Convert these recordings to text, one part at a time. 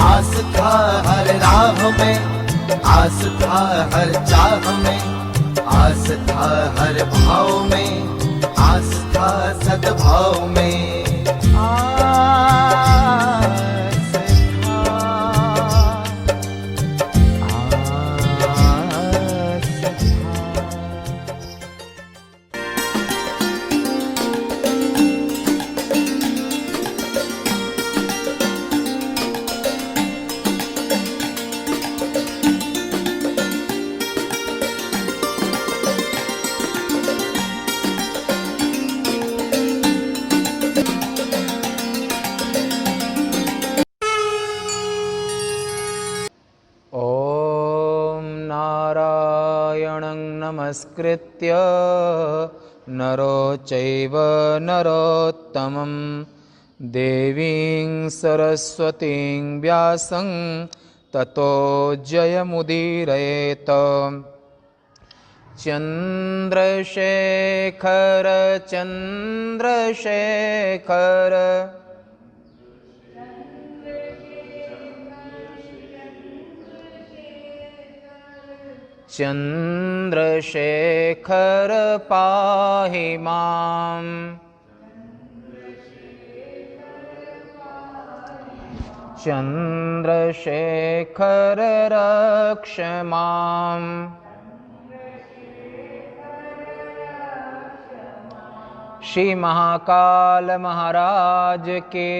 आस था हर राह में, आस था हर चाह में, आस था हर भाव में, आस था सद्भाव में। नमस्कृत्य नरो चैव नरोत्तमं देवीं सरस्वतीं व्यासं ततो जयमुदीरयेत्। चंद्रशेखर चंद्रशेखर चंद्रशेखर पाहि मां। चंद्रशेखर रक्ष मां। श्री महाकाल महाराज के।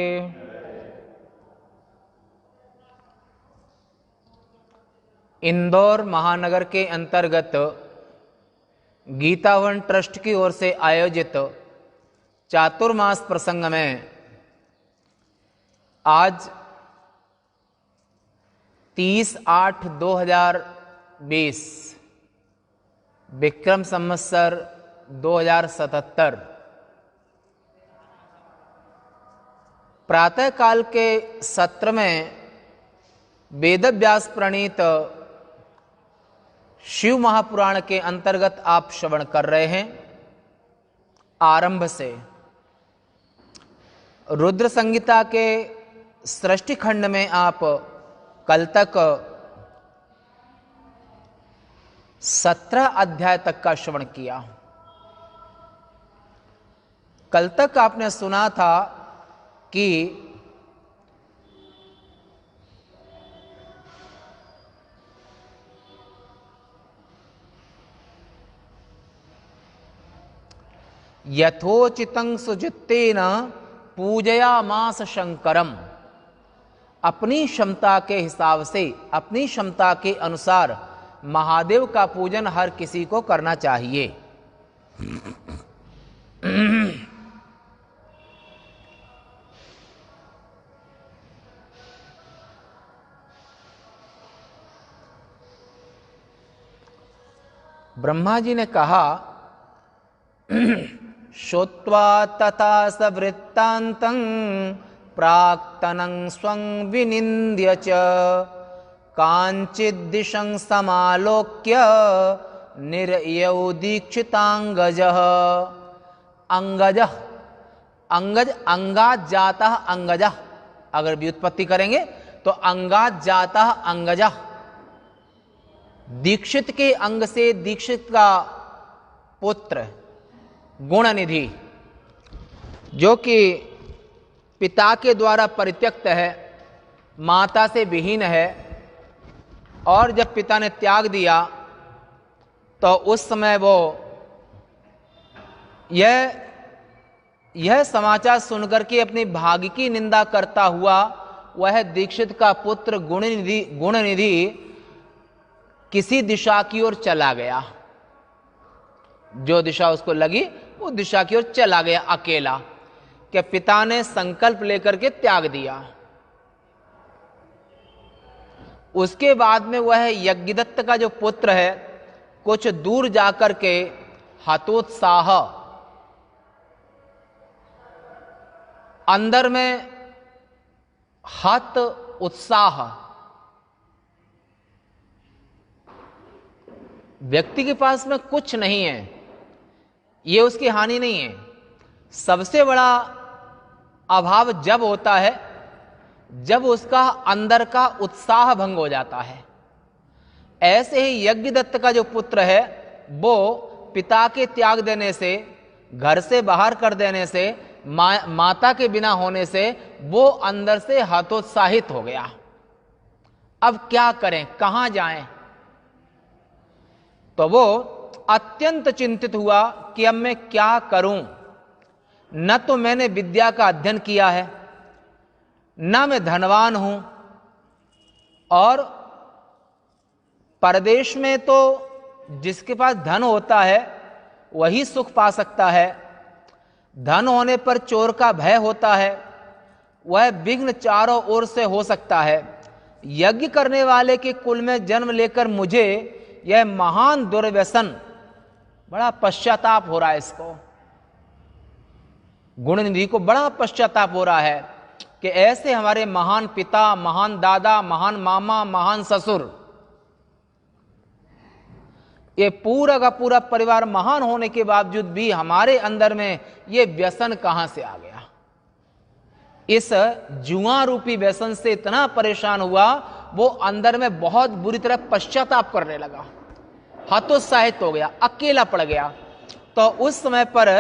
इंदौर महानगर के अंतर्गत गीतावन ट्रस्ट की ओर से आयोजित चातुर्मास प्रसंग में आज 30/8/2020 विक्रम संवत्सर 2077 प्रातः काल के सत्र में वेदव्यास प्रणीत शिव महापुराण के अंतर्गत आप श्रवण कर रहे हैं। आरंभ से रुद्र संहिता के सृष्टि खंड में आप कल तक 17 अध्याय तक का श्रवण किया। कल तक आपने सुना था कि यथोचितं सुचित्तेन पूजयामास शंकरम। अपनी क्षमता के हिसाब से, अपनी क्षमता के अनुसार महादेव का पूजन हर किसी को करना चाहिए। ब्रह्मा जी ने कहा श्रुत्वा तथा सवृत्तान्तं प्राक्तनं स्वं विनिन्द्य च काञ्चिद्दिशं समालोक्य निर्यौ दीक्षितांगजः। अंगजः, अंगज अंगात जातः अंगजः, अगर व्युत्पत्ति करेंगे तो अंगात जातः अंगजः। दीक्षित के अंग से दीक्षित का पुत्र गुणनिधि, जो कि पिता के द्वारा परित्यक्त है, माता से विहीन है, और जब पिता ने त्याग दिया तो उस समय वो यह समाचार सुनकर के अपनी भाग्य की निंदा करता हुआ वह दीक्षित का पुत्र गुणनिधि किसी दिशा की ओर चला गया। जो दिशा उसको लगी वो दिशा की ओर चला गया अकेला, कि पिता ने संकल्प लेकर के त्याग दिया। उसके बाद में वह यज्ञदत्त का जो पुत्र है कुछ दूर जाकर के हतोत्साह, अंदर में हत उत्साह, व्यक्ति के पास में कुछ नहीं है, ये उसकी हानि नहीं है। सबसे बड़ा अभाव जब होता है जब उसका अंदर का उत्साह भंग हो जाता है। ऐसे ही यज्ञदत्त का जो पुत्र है वो पिता के त्याग देने से, घर से बाहर कर देने से, माता के बिना होने से वो अंदर से हतोत्साहित हो गया। अब क्या करें, कहां जाएं? तो वो अत्यंत चिंतित हुआ कि अब मैं क्या करूं। न तो मैंने विद्या का अध्ययन किया है, न मैं धनवान हूं, और परदेश में तो जिसके पास धन होता है वही सुख पा सकता है। धन होने पर चोर का भय होता है, वह विघ्न चारों ओर से हो सकता है। यज्ञ करने वाले के कुल में जन्म लेकर मुझे यह महान दुर्व्यसन, बड़ा पश्चाताप हो रहा है इसको, गुणनिधि को बड़ा पश्चाताप हो रहा है कि ऐसे हमारे महान पिता, महान दादा, महान मामा, महान ससुर, ये पूरा का पूरा परिवार महान होने के बावजूद भी हमारे अंदर में ये व्यसन कहां से आ गया। इस जुआ रूपी व्यसन से इतना परेशान हुआ, वो अंदर में बहुत बुरी तरह पश्चाताप करने लगा, हतोत्साहित हो गया, अकेला पड़ गया। तो उस समय पर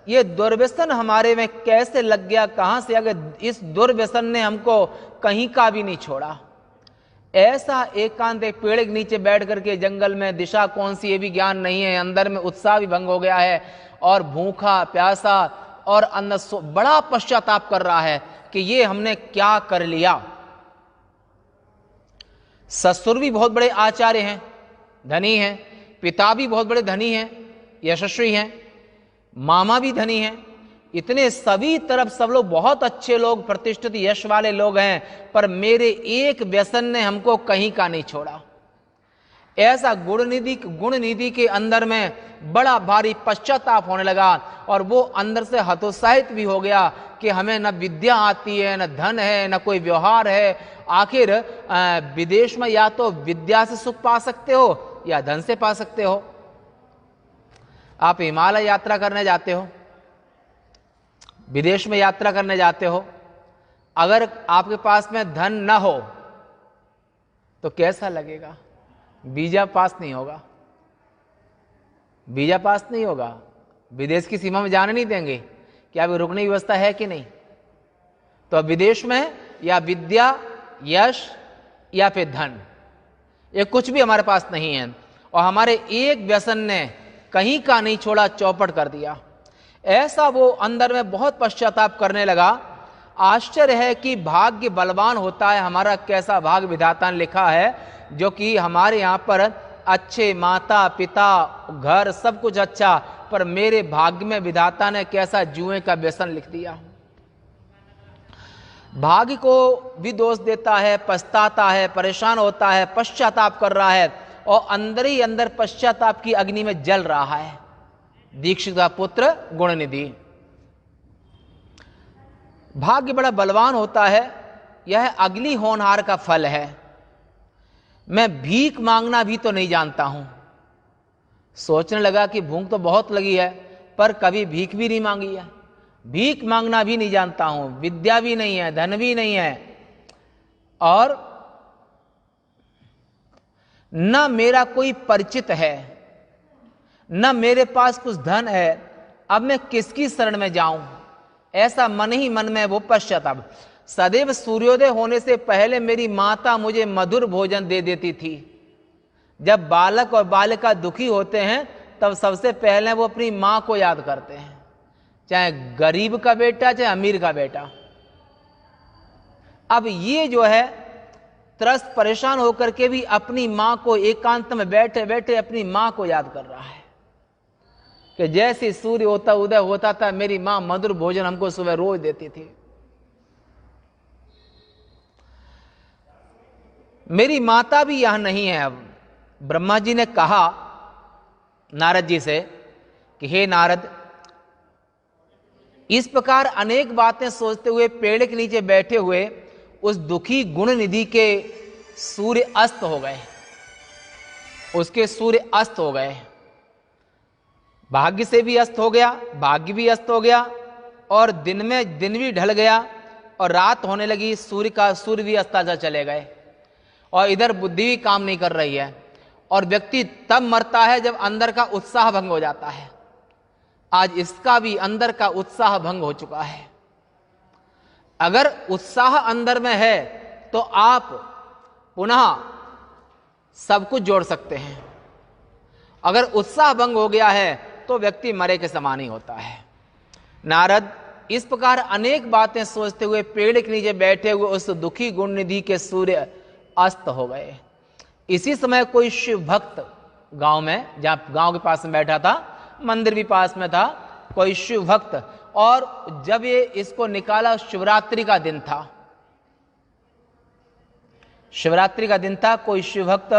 ये दुर्व्यसन हमारे में कैसे लग गया, कहां से आ गया? इस दुर्व्यसन ने हमको कहीं का भी नहीं छोड़ा। ऐसा एकांत एक पेड़ के नीचे बैठ करके जंगल में, दिशा कौन सी ये भी ज्ञान नहीं है, अंदर में उत्साह भी भंग हो गया है, और भूखा प्यासा और अंदर बड़ा पश्चाताप कर रहा है कि ये हमने क्या कर लिया। ससुर भी बहुत बड़े आचार्य हैं, धनी हैं, पिता भी बहुत बड़े धनी हैं, यशस्वी हैं, मामा भी धनी हैं, इतने सभी तरफ सब लोग बहुत अच्छे लोग, प्रतिष्ठित यश वाले लोग हैं, पर मेरे एक व्यसन ने हमको कहीं का नहीं छोड़ा। ऐसा गुणनिधि के अंदर में बड़ा भारी पश्चाताप होने लगा, और वो अंदर से हतोत्साहित भी हो गया कि हमें न विद्या आती है, न धन है, न कोई व्यवहार है। आखिर विदेश में या तो विद्या से सुख पा सकते हो या धन से पा सकते हो। आप हिमालय यात्रा करने जाते हो, विदेश में यात्रा करने जाते हो, अगर आपके पास में धन न हो तो कैसा लगेगा? वीजा पास नहीं होगा, वीजा पास नहीं होगा, विदेश की सीमा में जाने नहीं देंगे कि अभी रुकने की व्यवस्था है कि नहीं। तो विदेश में या विद्या, यश या फिर धन, ये कुछ भी हमारे पास नहीं है, और हमारे एक व्यसन ने कहीं का नहीं छोड़ा, चौपट कर दिया। ऐसा वो अंदर में बहुत पश्चाताप करने लगा। आश्चर्य है कि भाग्य बलवान होता है, हमारा कैसा भाग्य विधाता ने लिखा है, जो कि हमारे यहाँ पर अच्छे माता पिता, घर, सब कुछ अच्छा, पर मेरे भाग्य में विधाता ने कैसा जुए का व्यसन लिख दिया। भाग्य को भी दोष देता है, पछताता है, परेशान होता है, पश्चाताप कर रहा है, और अंदर ही अंदर पश्चाताप की अग्नि में जल रहा है। दीक्षित का पुत्र गुणनिधि, भाग्य बड़ा बलवान होता है, यह अगली होनहार का फल है। मैं भीख मांगना भी तो नहीं जानता हूं। सोचने लगा कि भूख तो बहुत लगी है, पर कभी भीख भी नहीं मांगी है, भीख मांगना भी नहीं जानता हूं, विद्या भी नहीं है, धन भी नहीं है, और न मेरा कोई परिचित है, न मेरे पास कुछ धन है। अब मैं किसकी शरण में जाऊं? ऐसा मन ही मन में वो पश्चाताप। सदैव सूर्योदय होने से पहले मेरी माता मुझे मधुर भोजन दे देती थी। जब बालक और बालिका दुखी होते हैं तब सबसे पहले वो अपनी मां को याद करते हैं, चाहे गरीब का बेटा चाहे अमीर का बेटा। अब ये जो है त्रस्त परेशान होकर के भी अपनी मां को, एकांत में बैठे बैठे अपनी मां को याद कर रहा है कि जैसे सूर्य होता उदय होता था, मेरी मां मधुर भोजन हमको सुबह रोज देती थी। मेरी माता भी यहां नहीं है। अब ब्रह्मा जी ने कहा नारद जी से कि हे नारद, इस प्रकार अनेक बातें सोचते हुए पेड़ के नीचे बैठे हुए उस दुखी गुणनिधि के सूर्य अस्त हो गए, उसके सूर्य अस्त हो गए। भाग्य से भी अस्त हो गया, भाग्य भी अस्त हो गया, और दिन में दिन भी ढल गया। और रात होने लगी, सूर्य भी अस्ताचल चले गए, और इधर बुद्धि भी काम नहीं कर रही है, और व्यक्ति तब मरता है जब अंदर का उत्साह भंग हो जाता है। आज इसका भी अंदर का उत्साह भंग हो चुका है। अगर उत्साह अंदर में है तो आप पुनः सब कुछ जोड़ सकते हैं। अगर उत्साह भंग हो गया है तो व्यक्ति मरे के समान ही होता है। नारद इस प्रकार अनेक बातें सोचते हुए पेड़ के नीचे बैठे हुए उस दुखी गुण निधि के सूर्य अस्त हो गए। इसी समय कोई शिव भक्त गांव में, जहां गांव के पास में बैठा था, मंदिर भी पास में था, कोई शिव भक्त, और जब ये इसको निकाला, शिवरात्रि का दिन था, शिवरात्रि का दिन था, कोई शिव भक्त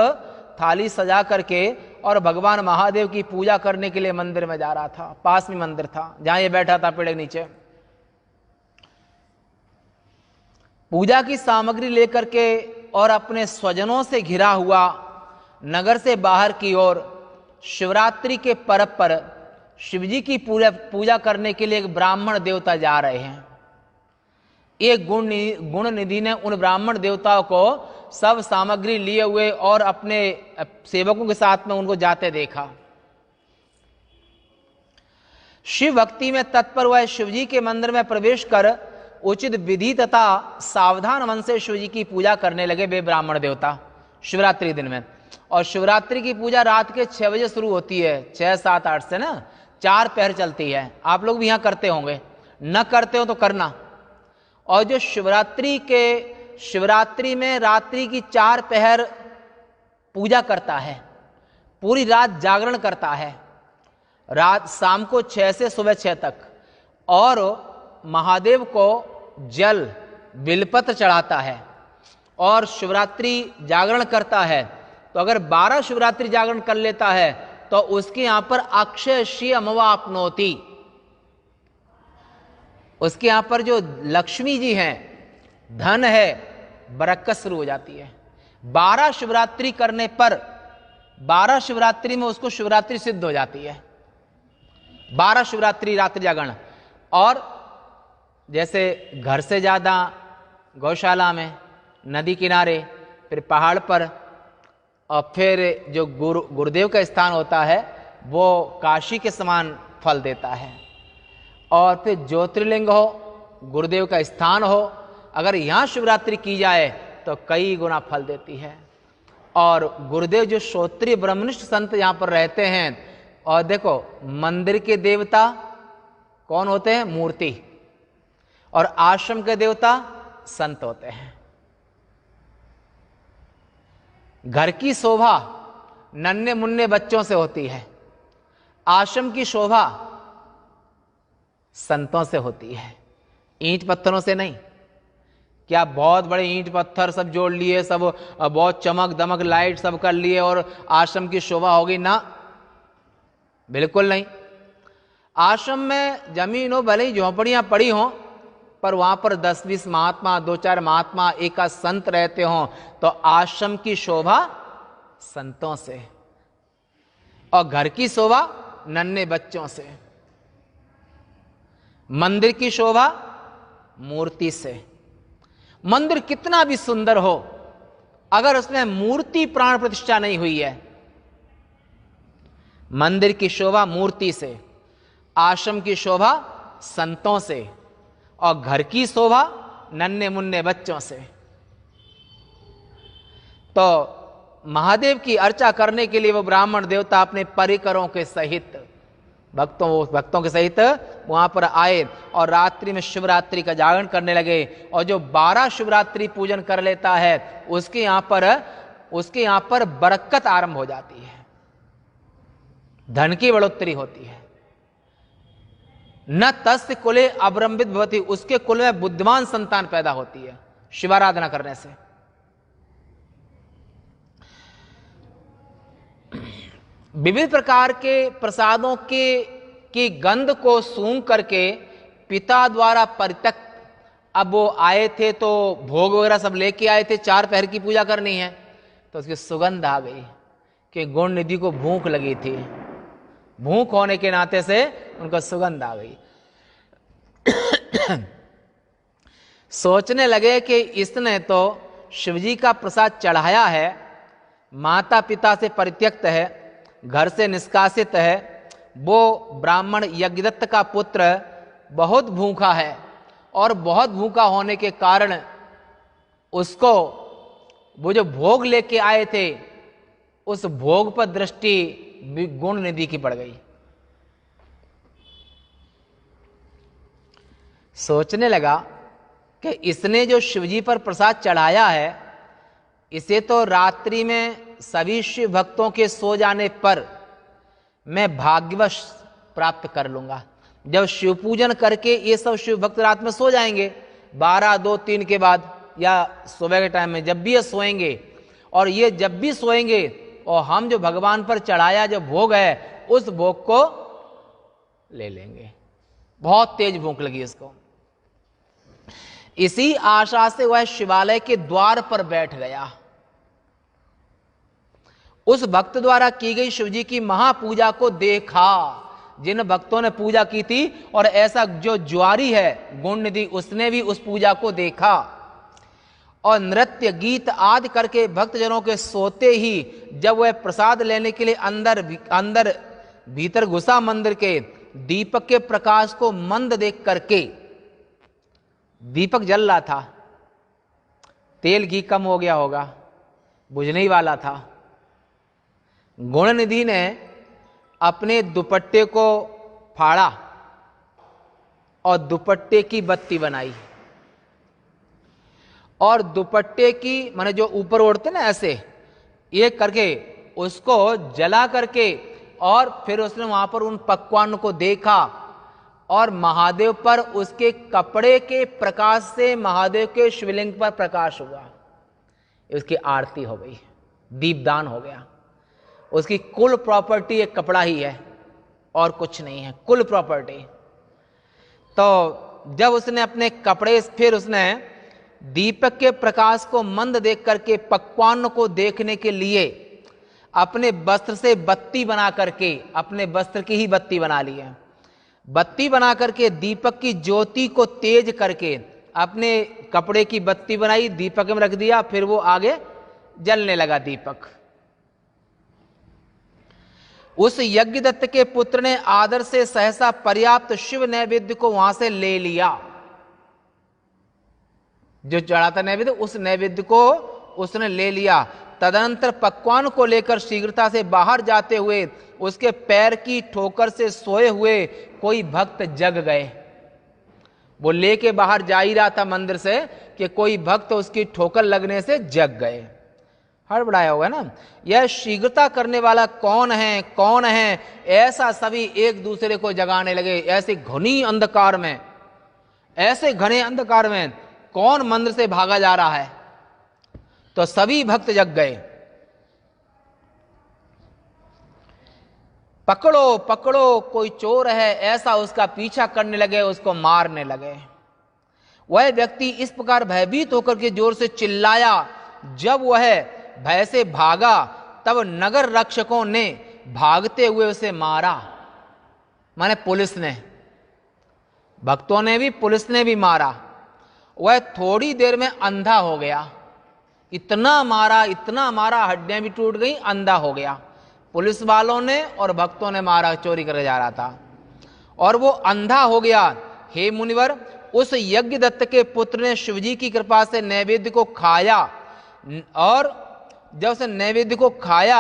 थाली सजा करके और भगवान महादेव की पूजा करने के लिए मंदिर में जा रहा था। पास में मंदिर था जहां ये बैठा था पेड़ के नीचे। पूजा की सामग्री लेकर के और अपने स्वजनों से घिरा हुआ नगर से बाहर की ओर शिवरात्रि के पर्व पर शिवजी की पूजा करने के लिए एक ब्राह्मण देवता जा रहे हैं। एक गुण निधि ने उन ब्राह्मण देवताओं को सब सामग्री लिए हुए और अपने सेवकों के साथ में उनको जाते देखा। शिव भक्ति में तत्पर वह शिवजी के मंदिर में प्रवेश कर उचित विधि तथा सावधान मन से शिवजी की पूजा करने लगे वे ब्राह्मण देवता शिवरात्रि दिन में। और शिवरात्रि की पूजा रात के 6 बजे शुरू होती है, 6, 7, 8 से ना 4 पहर चलती है। आप लोग भी यहाँ करते होंगे, न करते हो तो करना। और जो शिवरात्रि में रात्रि की 4 पहर पूजा करता है, पूरी रात जागरण करता है, रात शाम को 6 से सुबह 6 तक, और महादेव को जल बिलपत्र चढ़ाता है और शिवरात्रि जागरण करता है, तो अगर 12 शिवरात्रि जागरण कर लेता है तो उसके यहां पर अक्षय श्रियमवा आपनोति, उसके यहां पर जो लक्ष्मी जी हैं, धन है, बरकत शुरू हो जाती है। 12 शिवरात्रि करने पर 12 शिवरात्रि में उसको शिवरात्रि सिद्ध हो जाती है। 12 शिवरात्रि रात्रि जागरण। और जैसे घर से ज्यादा गौशाला में, नदी किनारे, फिर पहाड़ पर, और फिर जो गुरुदेव का स्थान होता है वो काशी के समान फल देता है। और फिर ज्योतिर्लिंग हो, गुरुदेव का स्थान हो, अगर यहाँ शिवरात्रि की जाए तो कई गुना फल देती है। और गुरुदेव जो श्रोत्रिय ब्रह्मनिष्ठ संत यहाँ पर रहते हैं, और देखो मंदिर के देवता कौन होते हैं? मूर्ति। और आश्रम के देवता संत होते हैं। घर की शोभा नन्हे मुन्ने बच्चों से होती है, आश्रम की शोभा संतों से होती है, ईंट पत्थरों से नहीं। क्या बहुत बड़े ईंट पत्थर सब जोड़ लिए, सब बहुत चमक दमक लाइट सब कर लिए और आश्रम की शोभा होगी? ना, बिल्कुल नहीं। आश्रम में जमीन हो, भले ही झोंपड़ियां पड़ी हों, पर वहां पर 10-20 महात्मा, 2-4 महात्मा, एक आध संत रहते हों, तो आश्रम की शोभा संतों से, और घर की शोभा नन्हे बच्चों से, मंदिर की शोभा मूर्ति से। मंदिर कितना भी सुंदर हो, अगर उसमें मूर्ति प्राण प्रतिष्ठा नहीं हुई है, मंदिर की शोभा मूर्ति से, आश्रम की शोभा संतों से, और घर की शोभा नन्हे मुन्ने बच्चों से। तो महादेव की अर्चा करने के लिए वो ब्राह्मण देवता अपने परिकरों के सहित, भक्तों के सहित वहां पर आए और रात्रि में शिवरात्रि का जागरण करने लगे। और जो 12 शिवरात्रि पूजन कर लेता है उसके यहां पर बरकत आरंभ हो जाती है, धन की बढ़ोतरी होती है। न तस्य कुले अवलंबित भवति, उसके कुल में बुद्धिमान संतान पैदा होती है शिवाराधना करने से। विविध प्रकार के प्रसादों की गंध को सूंघ करके पिता द्वारा परित्यक्त, अब वो आए थे तो भोग वगैरह सब लेके आए थे, 4 पहर की पूजा करनी है, तो उसकी सुगंध आ गई कि गुण निधि को भूख लगी थी, भूख होने के नाते से उनको सुगंध आ गई। सोचने लगे कि इसने तो शिवजी का प्रसाद चढ़ाया है, माता पिता से परित्यक्त है, घर से निष्कासित है, वो ब्राह्मण यज्ञदत्त का पुत्र बहुत भूखा है और बहुत भूखा होने के कारण उसको वो जो भोग लेके आए थे उस भोग पर दृष्टि गुण निधि की पड़ गई। सोचने लगा कि इसने जो शिवजी पर प्रसाद चढ़ाया है इसे तो रात्रि में सभी शिव भक्तों के सो जाने पर मैं भाग्यवश प्राप्त कर लूंगा। जब शिव पूजन करके ये सब शिव भक्त रात में सो जाएंगे 12, 2, 3 के बाद या सुबह के टाइम में जब भी ये सोएंगे, और ये जब भी सोएंगे और हम जो भगवान पर चढ़ाया जो भोग है उस भोग को ले लेंगे। बहुत तेज भूख लगी इसको। इसी आशा से वह शिवालय के द्वार पर बैठ गया। उस भक्त द्वारा की गई शिवजी की महापूजा को देखा। जिन भक्तों ने पूजा की थी और ऐसा जो ज्वारी है गुण निधि उसने भी उस पूजा को देखा और नृत्य गीत आदि करके भक्तजनों के सोते ही जब वह प्रसाद लेने के लिए अंदर भीतर घुसा मंदिर के, दीपक के प्रकाश को मंद देख करके, दीपक जल रहा था, तेल घी कम हो गया होगा, बुझने ही वाला था। गुण निधि ने अपने दुपट्टे को फाड़ा और दुपट्टे की बत्ती बनाई और दुपट्टे की माने जो ऊपर ओढ़ते ना ऐसे एक करके उसको जला करके, और फिर उसने वहां पर उन पकवान को देखा और महादेव पर उसके कपड़े के प्रकाश से महादेव के शिवलिंग पर प्रकाश हुआ। उसकी आरती हो गई, दीपदान हो गया। उसकी कुल प्रॉपर्टी एक कपड़ा ही है और कुछ नहीं है, कुल प्रॉपर्टी। तो जब उसने अपने कपड़े, फिर उसने दीपक के प्रकाश को मंद देख करके पकवान को देखने के लिए अपने वस्त्र से बत्ती बना करके, अपने वस्त्र की ही बत्ती बना ली है, बत्ती बना करके दीपक की ज्योति को तेज करके अपने कपड़े की बत्ती बनाई, दीपक में रख दिया, फिर वो आगे जलने लगा दीपक। उस यज्ञदत्त के पुत्र ने आदर से सहसा पर्याप्त शिव नैवेद्य को वहां से ले लिया। जो चढ़ा था नैवेद्य, उस नैवेद्य को उसने ले लिया। तदनंतर पकवान को लेकर शीघ्रता से बाहर जाते हुए उसके पैर की ठोकर से सोए हुए कोई भक्त जग गए। वो लेके बाहर जा ही रहा था मंदिर से कि कोई भक्त उसकी ठोकर लगने से जग गए। हड़बड़ाया होगा ना, यह शीघ्रता करने वाला कौन है, कौन है, ऐसा सभी एक दूसरे को जगाने लगे। ऐसे घनी अंधकार में, ऐसे घने अंधकार में कौन मंदिर से भागा जा रहा है? तो सभी भक्त जग गए। पकड़ो पकड़ो, कोई चोर है, ऐसा उसका पीछा करने लगे, उसको मारने लगे। वह व्यक्ति इस प्रकार भयभीत होकर के जोर से चिल्लाया। जब वह भय से भागा तब नगर रक्षकों ने भागते हुए उसे मारा। माने पुलिस ने, भक्तों ने भी, पुलिस ने भी मारा। वह थोड़ी देर में अंधा हो गया। इतना मारा, हड्डियां भी टूट गई, अंधा हो गया। पुलिस वालों ने और भक्तों ने मारा, चोरी करके जा रहा था और वो अंधा हो गया। हे मुनिवर, उस यज्ञदत्त के पुत्र ने शिवजी की कृपा से नैवेद्य को खाया, और जब उसे नैवेद्य को खाया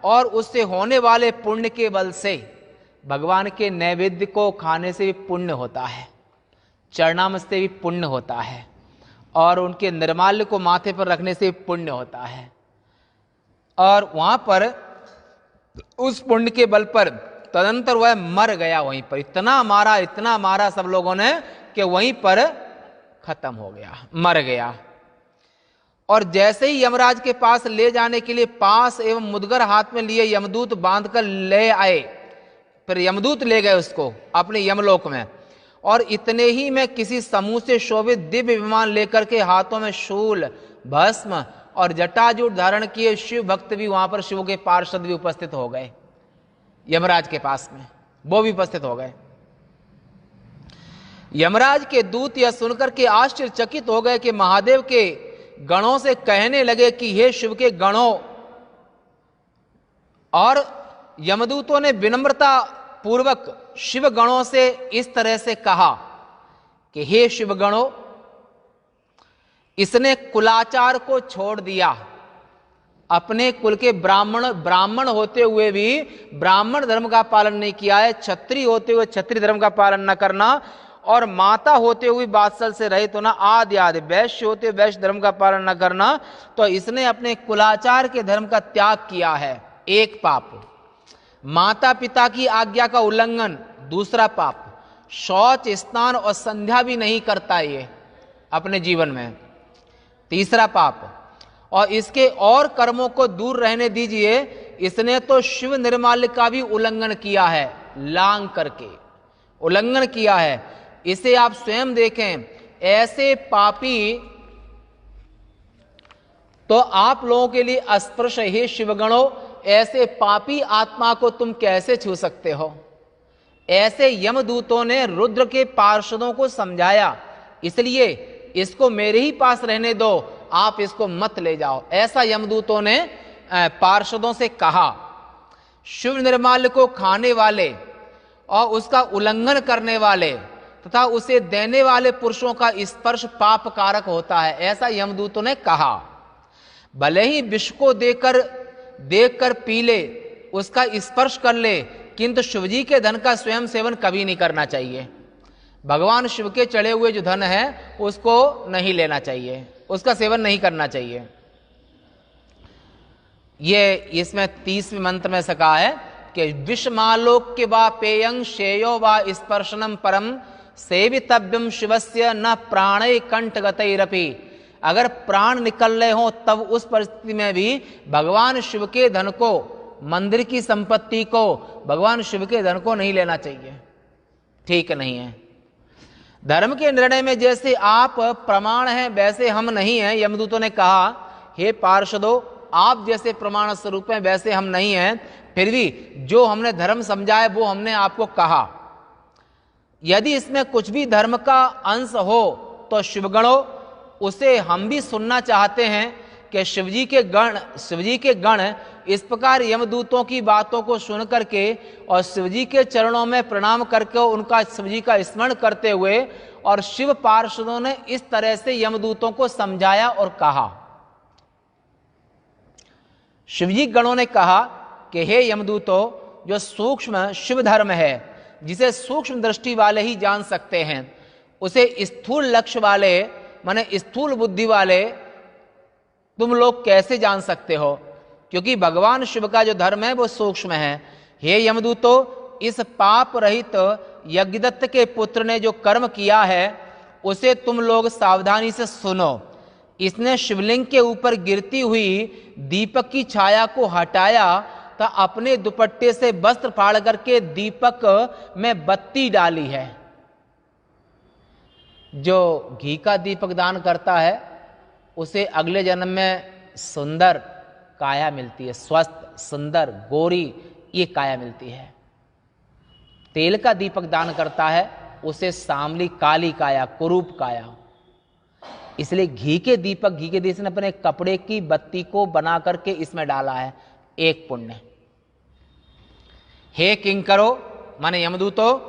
और उससे होने वाले पुण्य के बल से, भगवान के नैवेद्य को खाने से भी पुण्य होता है, चरणामृत से भी पुण्य होता है, और उनके निर्माल्य को माथे पर रखने से भी पुण्य होता है। और वहां पर उस पुण्य के बल पर तदंतर वह मर गया वहीं पर। इतना मारा सब लोगों ने कि वहीं पर खत्म हो गया, मर गया। और जैसे ही यमराज के पास ले जाने के लिए पास एवं मुदगर हाथ में लिए यमदूत बांधकर ले आए, फिर यमदूत ले गए उसको अपने यमलोक में। और इतने ही में किसी समूह से शोभित दिव्य विमान लेकर के हाथों में शूल, भस्म और जटाजूट धारण किए शिव भक्त भी वहां पर, शिव के पार्षद भी उपस्थित हो गए यमराज के पास में, वो भी उपस्थित हो गए। यमराज के दूत यह सुनकर के आश्चर्यचकित हो गए कि महादेव के गणों से कहने लगे कि हे शिव के गणों, और यमदूतों ने विनम्रता पूर्वक शिव गणों से इस तरह से कहा कि हे शिव गणों, इसने कुलाचार को छोड़ दिया, अपने कुल के ब्राह्मण होते हुए भी ब्राह्मण धर्म का पालन नहीं किया है, क्षत्रिय होते हुए क्षत्रिय धर्म का पालन न करना, और माता होते हुए वात्सल से रहित होना, आदि आदि वैश्य होते हुए वैश्य धर्म का पालन न करना, तो इसने अपने कुलाचार के धर्म का त्याग किया है, एक पाप। माता पिता की आज्ञा का उल्लंघन, दूसरा पाप। शौच, स्नान और संध्या भी नहीं करता ये अपने जीवन में, तीसरा पाप। और इसके और कर्मों को दूर रहने दीजिए, इसने तो शिव निर्माल्य का भी उल्लंघन किया है, लांग करके उल्लंघन किया है। इसे आप स्वयं देखें, ऐसे पापी तो आप लोगों के लिए अस्पृश है। शिवगणों, ऐसे पापी आत्मा को तुम कैसे छू सकते हो? ऐसे यमदूतों ने रुद्र के पार्षदों को समझाया, इसलिए इसको मेरे ही पास रहने दो, आप इसको मत ले जाओ, ऐसा यमदूतों ने पार्षदों से कहा। शिव निर्माल्य को खाने वाले और उसका उल्लंघन करने वाले तथा उसे देने वाले पुरुषों का स्पर्श पाप कारक होता है, ऐसा यमदूतों ने कहा। भले ही विष को देखकर पी ले, उसका स्पर्श कर ले, किंतु शिवजी के धन का स्वयं सेवन कभी नहीं करना चाहिए। भगवान शिव के चढ़े हुए जो धन है उसको नहीं लेना चाहिए, उसका सेवन नहीं करना चाहिए। ये इसमें 30वें मंत्र में से कहा है कि विषमालोक्य वा पेयं श्रेयो वा स्पर्शनम परम सेवितव्यम शिवस्य न प्राणे कंठगतैरपि। अगर प्राण निकल रहे हो तब उस परिस्थिति में भी भगवान शिव के धन को, मंदिर की संपत्ति को, भगवान शिव के धन को नहीं लेना चाहिए, ठीक नहीं है। धर्म के निर्णय में जैसे आप प्रमाण हैं वैसे हम नहीं हैं। यमदूतों ने कहा, हे पार्षदों, आप जैसे प्रमाण स्वरूप हैं वैसे हम नहीं हैं, फिर भी जो हमने धर्म समझा है वो हमने आपको कहा। यदि इसमें कुछ भी धर्म का अंश हो तो शिवगणों, उसे हम भी सुनना चाहते हैं कि शिवजी के गण इस प्रकार यमदूतों की बातों को सुन करके और शिवजी के चरणों में प्रणाम करके उनका शिवजी का स्मरण करते हुए और शिव पार्षदों ने इस तरह से यमदूतों को समझाया और कहा। शिवजी गणों ने कहा कि हे यमदूतों, जो सूक्ष्म शिव धर्म है, जिसे सूक्ष्म दृष्टि वाले ही जान सकते हैं, उसे स्थूल लक्ष्य वाले माने स्थूल बुद्धि वाले तुम लोग कैसे जान सकते हो? क्योंकि भगवान शिव का जो धर्म है वो सूक्ष्म है। हे यमदूतों, इस पाप रहित यज्ञदत्त के पुत्र ने जो कर्म किया है उसे तुम लोग सावधानी से सुनो। इसने शिवलिंग के ऊपर गिरती हुई दीपक की छाया को हटाया तो अपने दुपट्टे से वस्त्र फाड़ करके दीपक में बत्ती डाली है। जो घी का दीपक दान करता है उसे अगले जन्म में सुंदर काया मिलती है, स्वस्थ सुंदर गोरी ये काया मिलती है। तेल का दीपक दान करता है उसे सांवली काली काया, कुरूप काया। इसलिए घी के दीपक ने अपने कपड़े की बत्ती को बना करके इसमें डाला है, एक पुण्य। हे किंकरो माने यमदूतों,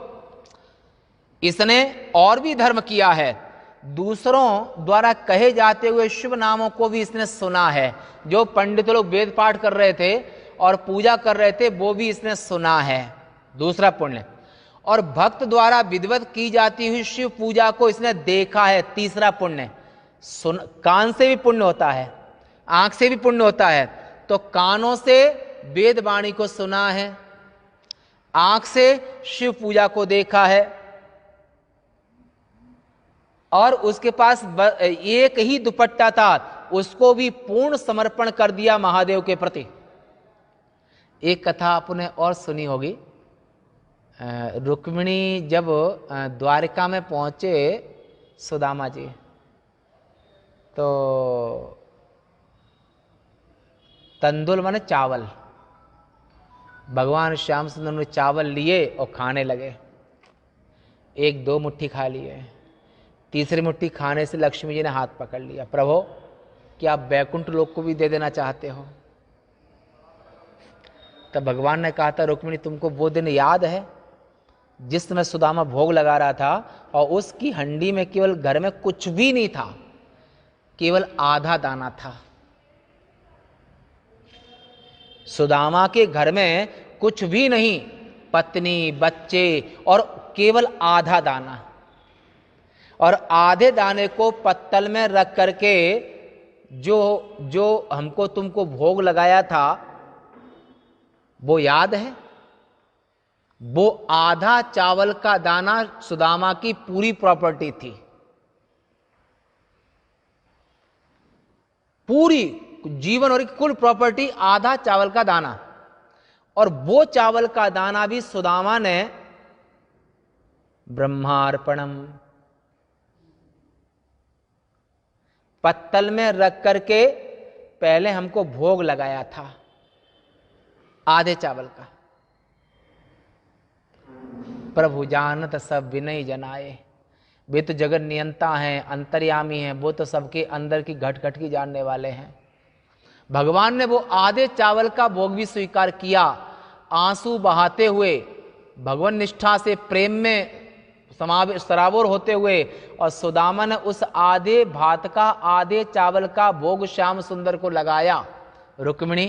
इसने और भी धर्म किया है। दूसरों द्वारा कहे जाते हुए शुभ नामों को भी इसने सुना है। जो पंडित लोग वेद पाठ कर रहे थे और पूजा कर रहे थे वो भी इसने सुना है, दूसरा पुण्य। और भक्त द्वारा विधिवत की जाती हुई शिव पूजा को इसने देखा है, तीसरा पुण्य। कान से भी पुण्य होता है, आंख से भी पुण्य होता है। तो कानों से वेद वाणी को सुना है, आंख से शिव पूजा को देखा है, और उसके पास एक ही दुपट्टा था, उसको भी पूर्ण समर्पण कर दिया महादेव के प्रति। एक कथा आपने और सुनी होगी, रुक्मिणी जब द्वारिका में पहुंचे सुदामा जी, तो तंदुल माने चावल, भगवान श्याम सुंदर ने चावल लिए और खाने लगे। एक दो मुट्ठी खा लिए, तीसरी मुट्ठी खाने से लक्ष्मी जी ने हाथ पकड़ लिया, प्रभु क्या आप बैकुंठ लोक को भी दे देना चाहते हो? तब भगवान ने कहा था, रुक्मिणी तुमको वो दिन याद है जिस समय सुदामा भोग लगा रहा था और उसकी हंडी में केवल घर में कुछ भी नहीं था, केवल आधा दाना था। सुदामा के घर में कुछ भी नहीं, पत्नी, बच्चे और केवल आधा दाना, और आधे दाने को पत्तल में रख करके जो हमको तुमको भोग लगाया था वो याद है? वो आधा चावल का दाना सुदामा की पूरी प्रॉपर्टी थी, पूरी जीवन और कुल प्रॉपर्टी आधा चावल का दाना। और वो चावल का दाना भी सुदामा ने ब्रह्मार्पणम पत्तल में रख करके पहले हमको भोग लगाया था, आधे चावल का। प्रभु जानत सब विनय जनाए, वे तो जगत नियंता हैं, अंतर्यामी हैं, वो तो सबके अंदर की घट घट की जानने वाले हैं। भगवान ने वो आधे चावल का भोग भी स्वीकार किया, आंसू बहाते हुए, भगवान निष्ठा से प्रेम में सराबोर होते हुए, और सुदामा ने उस आधे भात का, आधे चावल का भोग श्याम सुंदर को लगाया। रुक्मिणी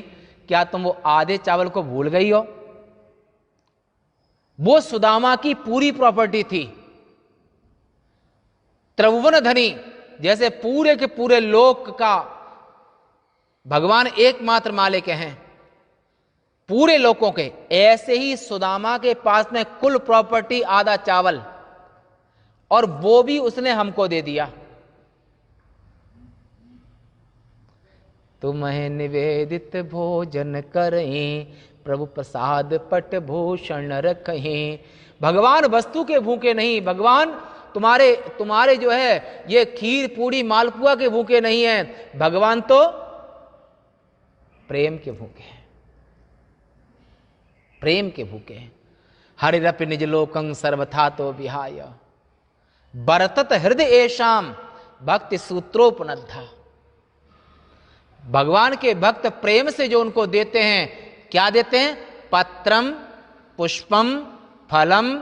क्या तुम वो आधे चावल को भूल गई हो? वो सुदामा की पूरी प्रॉपर्टी थी, त्रिभुवन धनी, जैसे पूरे के पूरे लोक का भगवान एकमात्र मालिक हैं, पूरे लोकों के, ऐसे ही सुदामा के पास में कुल प्रॉपर्टी आधा चावल, और वो भी उसने हमको दे दिया। तुम्हें निवेदित भोजन करें, प्रभु प्रसाद पट भूषण रखें। भगवान वस्तु के भूखे नहीं, भगवान तुम्हारे जो है ये खीर पूड़ी मालपुआ के भूखे नहीं हैं, भगवान तो प्रेम के भूखे हैं, प्रेम के भूखे हैं। हरिरपि निज लोकं सर्वथा तो विहाय, बरतत हृदय एषाम भक्ति सूत्रोपनद्धा। भगवान के भक्त प्रेम से जो उनको देते हैं, क्या देते हैं? पत्रम पुष्पम फलम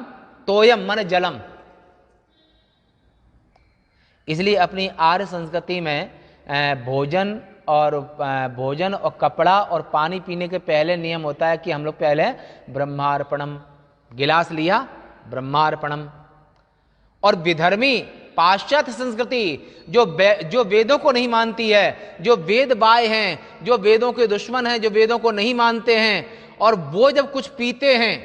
तोयम मन जलम। इसलिए अपनी आर्य संस्कृति में भोजन और कपड़ा और पानी पीने के पहले नियम होता है कि हम लोग पहले ब्रह्मार्पणम, गिलास लिया ब्रह्मार्पणम। और विधर्मी पाश्चात्य संस्कृति जो वेदों को नहीं मानती है, जो वेद बाय हैं, जो वेदों के दुश्मन हैं, जो वेदों को नहीं मानते हैं, और वो जब कुछ पीते हैं,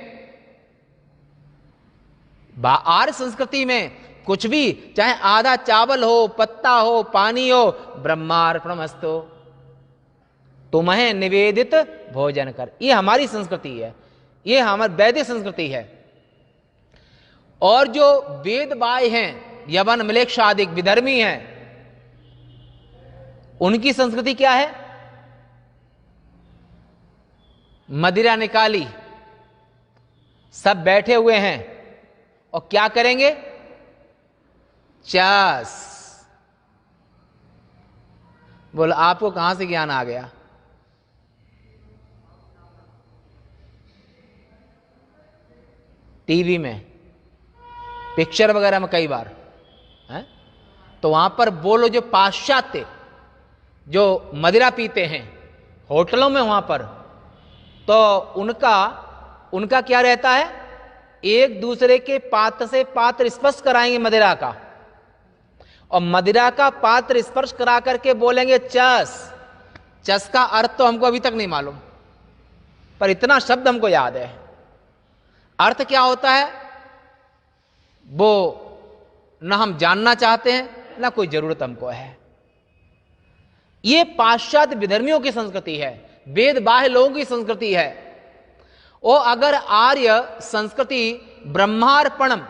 आर्य संस्कृति में कुछ भी, चाहे आधा चावल हो, पत्ता हो, पानी हो, ब्रह्मार्पणमस्तु, तुम्हें निवेदित भोजन कर। ये हमारी संस्कृति है, ये हमारी वैदिक संस्कृति है। और जो वेद बाय हैं, यवन म्लेच्छादिक विधर्मी हैं, उनकी संस्कृति क्या है? मदिरा निकाली, सब बैठे हुए हैं, और क्या करेंगे? चस। बोलो आपको कहां से ज्ञान आ गया? टीवी में, पिक्चर वगैरह में कई बार है? तो वहां पर बोलो जो पाश्चात्य जो मदिरा पीते हैं होटलों में, वहां पर तो उनका क्या रहता है? एक दूसरे के पात्र से पात्र स्पर्श कराएंगे मदिरा का, और मदिरा का पात्र स्पर्श करा करके बोलेंगे चस। चस का अर्थ तो हमको अभी तक नहीं मालूम, पर इतना शब्द हमको याद है। अर्थ क्या होता है वो न हम जानना चाहते हैं, ना कोई जरूरत हमको है। ये पाश्चात्य विधर्मियों की संस्कृति है, वेद बाह्य लोगों की संस्कृति है। और अगर आर्य संस्कृति ब्रह्मार्पणम,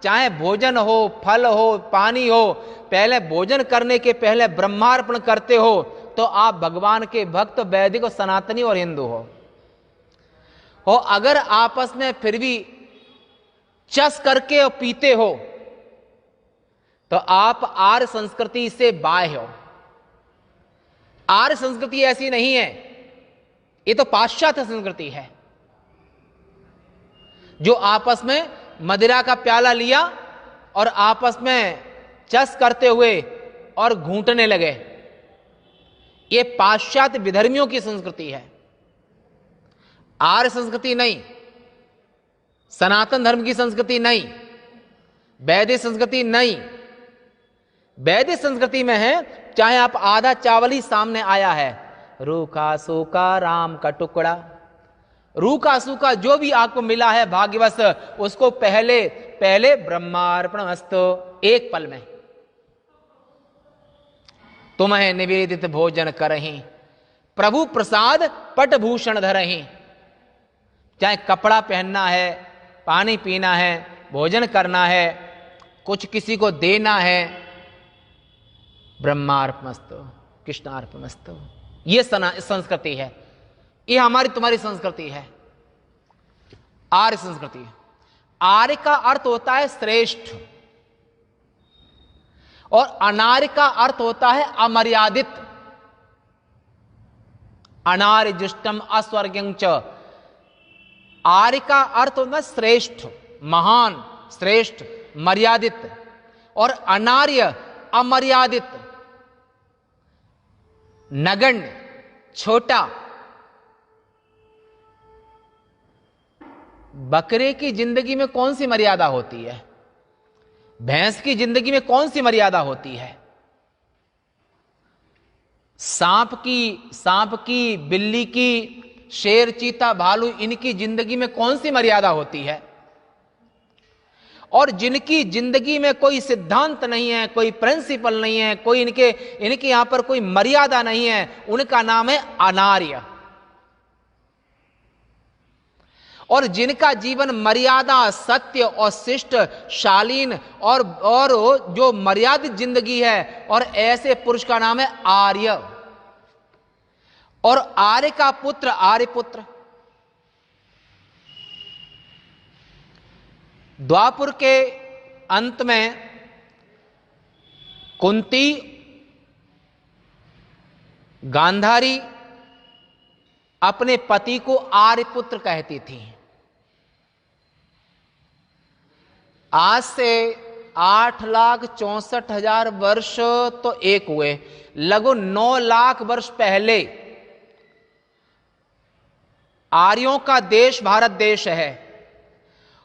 चाहे भोजन हो, फल हो, पानी हो, पहले भोजन करने के पहले ब्रह्मार्पण करते हो, तो आप भगवान के भक्त, वैदिक और सनातनी और हिंदू हो। और अगर आपस में फिर भी चस करके और पीते हो तो आप आर्य संस्कृति से बाह्य हो। आर्य संस्कृति ऐसी नहीं है, ये तो पाश्चात्य संस्कृति है, जो आपस में मदिरा का प्याला लिया और आपस में चस करते हुए और घूंटने लगे। ये पाश्चात्य विधर्मियों की संस्कृति है, आर्य संस्कृति नहीं, सनातन धर्म की संस्कृति नहीं, वैदिक संस्कृति नहीं। वैदिक संस्कृति में है, चाहे आप आधा चावल ही सामने आया है, रूखा सूखा राम का टुकड़ा, रूखा सूखा जो भी आपको मिला है भाग्यवश, उसको पहले पहले ब्रह्मार्पणमस्तु, एक पल में तुम्हें निवेदित भोजन करहीं, प्रभु प्रसाद पटभूषण धरहीं। चाहे कपड़ा पहनना है, पानी पीना है, भोजन करना है, कुछ किसी को देना है, ब्रह्मार्पणमस्तु, कृष्णार्पणमस्तु। ये संस्कृति है, ये हमारी तुम्हारी संस्कृति है, आर्य संस्कृति। आर्य का अर्थ होता है श्रेष्ठ, और अनार्य का अर्थ होता है अमर्यादित। अनार्य जुष्टम अस्वर्ग्यं च, आर्य का अर्थ होता है श्रेष्ठ, महान, श्रेष्ठ, मर्यादित, और अनार्य अमर्यादित, नगण्य, छोटा। बकरे की जिंदगी में कौन सी मर्यादा होती है? भैंस की जिंदगी में कौन सी मर्यादा होती है? सांप की, बिल्ली की, शेर, चीता, भालू, इनकी जिंदगी में कौन सी मर्यादा होती है? और जिनकी जिंदगी में कोई सिद्धांत नहीं है, कोई प्रिंसिपल नहीं है, कोई इनके यहां पर कोई मर्यादा नहीं है, उनका नाम है अनार्य। और जिनका जीवन मर्यादा, सत्य और शिष्ट, शालीन और जो मर्यादित जिंदगी है, और ऐसे पुरुष का नाम है आर्य। और आर्य का पुत्र आर्यपुत्र। द्वापर के अंत में कुंती, गांधारी अपने पति को आर्यपुत्र कहती थी। आज से 8,64,000 वर्ष तो एक हुए, लगभग 9 लाख वर्ष पहले आर्यों का देश भारत देश है,